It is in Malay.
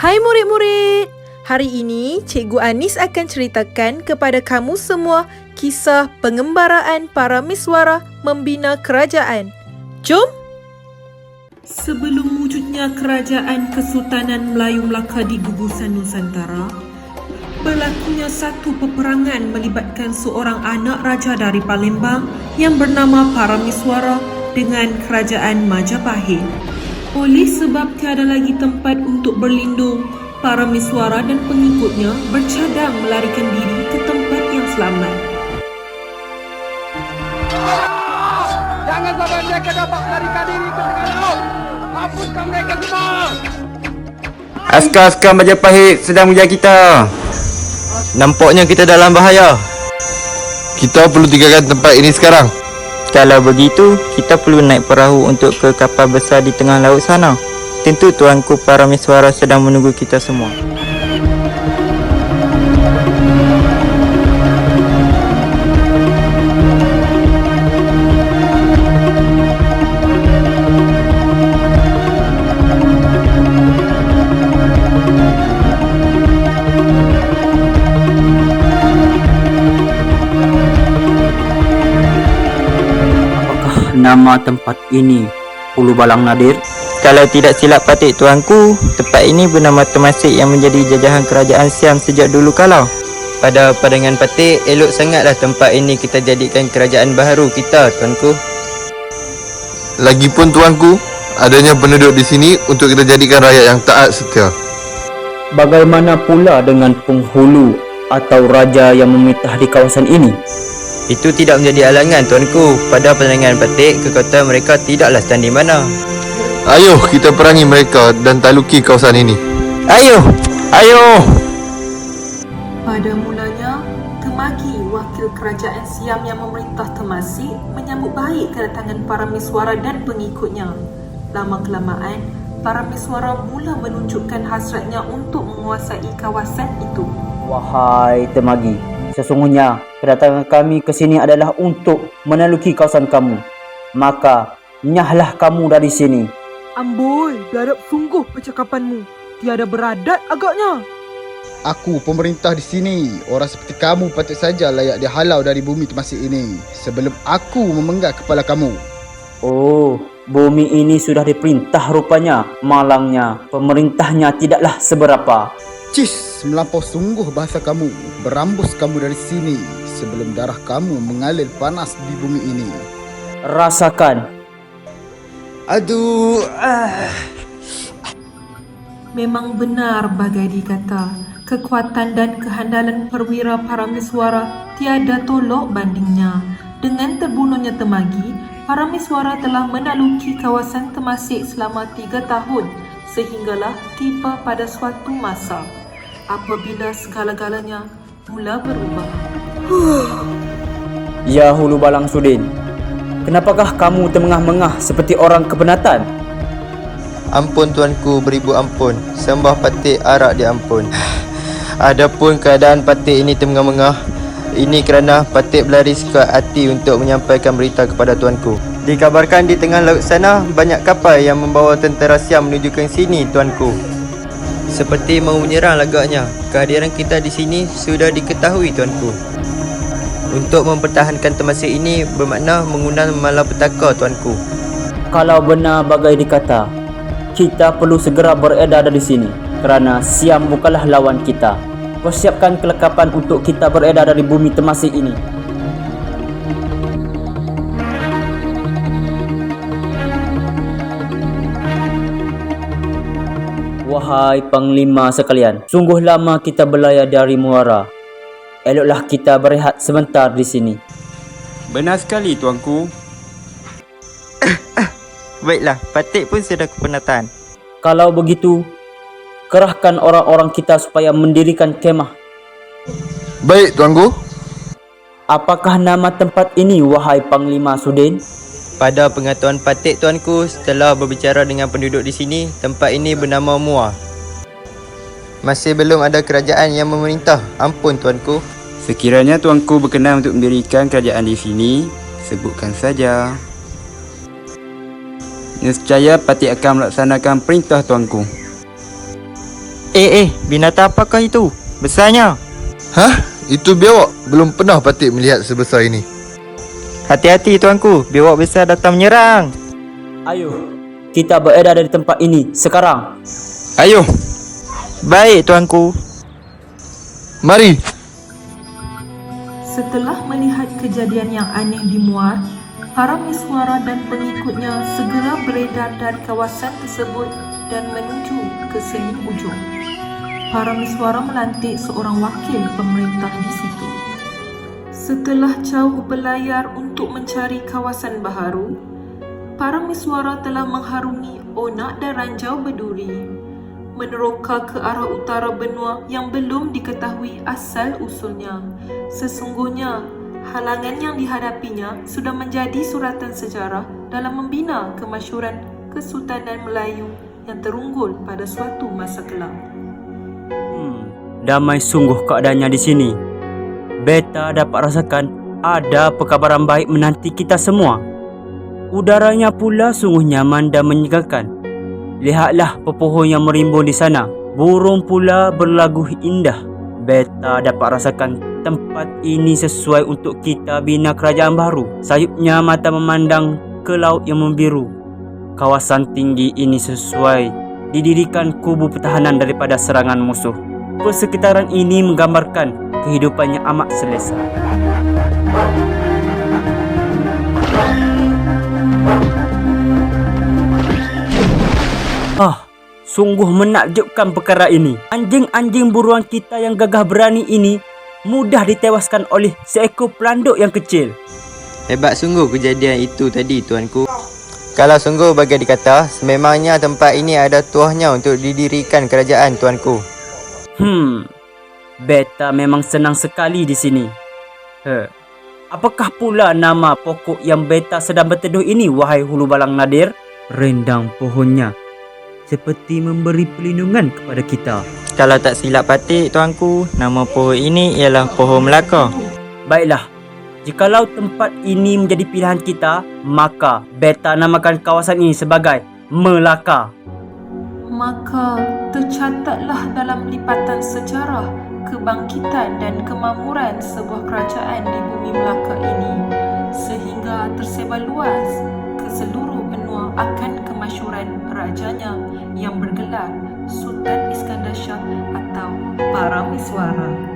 Hai murid-murid, hari ini Cikgu Anis akan ceritakan kepada kamu semua kisah pengembaraan para miswara membina kerajaan. Jom! Sebelum wujudnya kerajaan Kesultanan Melayu Melaka di gugusan Nusantara, berlakunya satu peperangan melibatkan seorang anak raja dari Palembang yang bernama Paramiswara dengan kerajaan Majapahit. Oleh sebab tiada lagi tempat untuk berlindung, Paramiswara dan pengikutnya bercadang melarikan diri ke tempat yang selamat. Jangan sampai mereka dapat melarikan diri ke tengah laut. Hapuskan mereka semua. Askar-askar Majapahit sedang mengejar kita. Nampaknya kita dalam bahaya. Kita perlu tinggalkan tempat ini sekarang. Kalau begitu, kita perlu naik perahu untuk ke kapal besar di tengah laut sana. Tentu tuanku Paramiswara sedang menunggu kita semua. Nama tempat ini Ulu Balang Nadir? Kalau tidak silap patik tuanku, tempat ini bernama Temasek yang menjadi jajahan kerajaan Siam sejak dulu kala. Pada pandangan patik, elok sangatlah tempat ini kita jadikan kerajaan baharu kita, tuanku. Lagipun tuanku, adanya penduduk di sini untuk kita jadikan rakyat yang taat setia. Bagaimana pula dengan penghulu atau raja yang memerintah di kawasan ini? Itu tidak menjadi halangan, tuanku. Pada pandangan patik, kekuatan mereka tidaklah setanding mana. Ayuh kita perangi mereka dan taluki kawasan ini. Ayuh! Ayuh! Pada mulanya, Temagi, wakil kerajaan Siam yang memerintah Temasek, menyambut baik kedatangan Paramiswara dan pengikutnya. Lama-kelamaan, Paramiswara mula menunjukkan hasratnya untuk menguasai kawasan itu. Wahai Temagi, sesungguhnya kedatangan kami ke sini adalah untuk menaluki kawasan kamu. Maka, nyahlah kamu dari sini. Amboi, biadab sungguh percakapanmu. Tiada beradat agaknya. Aku pemerintah di sini. Orang seperti kamu patut saja layak dihalau dari bumi Temasek ini sebelum aku memenggal kepala kamu. Oh, bumi ini sudah diperintah rupanya. Malangnya, pemerintahnya tidaklah seberapa. Cis, melampau sungguh bahasa kamu. Berambus kamu dari sini sebelum darah kamu mengalir panas di bumi ini. Rasakan. Aduh! Memang benar bagai dikata, kekuatan dan kehandalan perwira Paramiswara tiada tolok bandingnya. Dengan terbunuhnya Temagi, Paramiswara telah menaluki kawasan Temasek selama 3 tahun sehinggalah tiba pada suatu masa apabila segala-galanya mula berubah. Ya Hulu Balang Sudin, kenapakah kamu termengah-mengah seperti orang kepenatan? Ampun tuanku, beribu ampun. Sembah patik arak diampun. Adapun keadaan patik ini termengah-mengah, ini kerana patik berlari sekuat hati untuk menyampaikan berita kepada tuanku. Dikabarkan di tengah laut sana banyak kapal yang membawa tentera Siam menuju ke sini, tuanku. Seperti mau menyerang agaknya. Kehadiran kita di sini sudah diketahui, tuanku. Untuk mempertahankan Temasek ini bermakna mengundang malapetaka, tuanku. Kalau benar bagai dikata, kita perlu segera beredar dari sini kerana Siam bukanlah lawan kita. Persiapkan kelengkapan untuk kita beredar dari bumi Temasek ini. Wahai Panglima sekalian, sungguh lama kita berlayar dari Muara. Eloklah kita berehat sebentar di sini. Benar sekali, tuanku. Baiklah, patik pun sudah kepenatan. Kalau begitu, kerahkan orang-orang kita supaya mendirikan kemah. Baik tuanku. Apakah nama tempat ini, wahai Panglima Sudin? Pada pengetahuan patik, tuanku, setelah berbicara dengan penduduk di sini, tempat ini bernama Mua. Masih belum ada kerajaan yang memerintah. Ampun, tuanku. Sekiranya tuanku berkenan untuk mendirikan kerajaan di sini, sebutkan saja. Nescaya patik akan melaksanakan perintah tuanku. Binatang apakah itu? Besarnya. Hah? Itu biawak. Belum pernah Patik melihat sebesar ini. Hati-hati tuanku, biawak besar datang menyerang. Ayo, kita beredar dari tempat ini sekarang. Ayo. Baik tuanku. Mari. Setelah melihat kejadian yang aneh di Muar, para miswara dan pengikutnya segera beredar dari kawasan tersebut dan menuju ke seni ujung. Para miswara melantik seorang wakil pemerintah di situ. Setelah jauh berlayar untuk mencari kawasan baharu, para miswara telah mengharungi Onak dan Ranjau Berduri, meneroka ke arah utara benua yang belum diketahui asal-usulnya. Sesungguhnya, halangan yang dihadapinya sudah menjadi suratan sejarah dalam membina kemasyhuran Kesultanan Melayu yang terunggul pada suatu masa kelam. Damai sungguh keadaannya di sini. Beta dapat rasakan ada perkabaran baik menanti kita semua. Udaranya pula sungguh nyaman dan menyegarkan. Lihatlah pepohon yang merimbun di sana. Burung pula berlagu indah. Beta dapat rasakan tempat ini sesuai untuk kita bina kerajaan baru. Sayupnya mata memandang ke laut yang membiru. Kawasan tinggi ini sesuai didirikan kubu pertahanan daripada serangan musuh. Persekitaran ini menggambarkan kehidupannya amat selesa. Sungguh menakjubkan perkara ini. Anjing-anjing buruan kita yang gagah berani ini mudah ditewaskan oleh seekor pelanduk yang kecil. Hebat sungguh kejadian itu tadi tuanku. Kalau sungguh bagi dikata, sememangnya tempat ini ada tuahnya untuk didirikan kerajaan tuanku. Beta memang senang sekali di sini. Apakah pula nama pokok yang beta sedang berteduh ini, wahai Hulu Balang Nadir? Rendang pohonnya seperti memberi perlindungan kepada kita. Kalau tak silap Patik tuanku, nama pohon ini ialah pohon Melaka. Baiklah, jikalau tempat ini menjadi pilihan kita, maka beta namakan kawasan ini sebagai Melaka. Maka tercatatlah dalam lipatan sejarah kebangkitan dan kemakmuran sebuah kerajaan di bumi Melaka ini, sehingga tersebar luas ke seluruh benua akan kemasyhuran rajanya yang bergelar Sultan Iskandar Shah atau Para Miswara.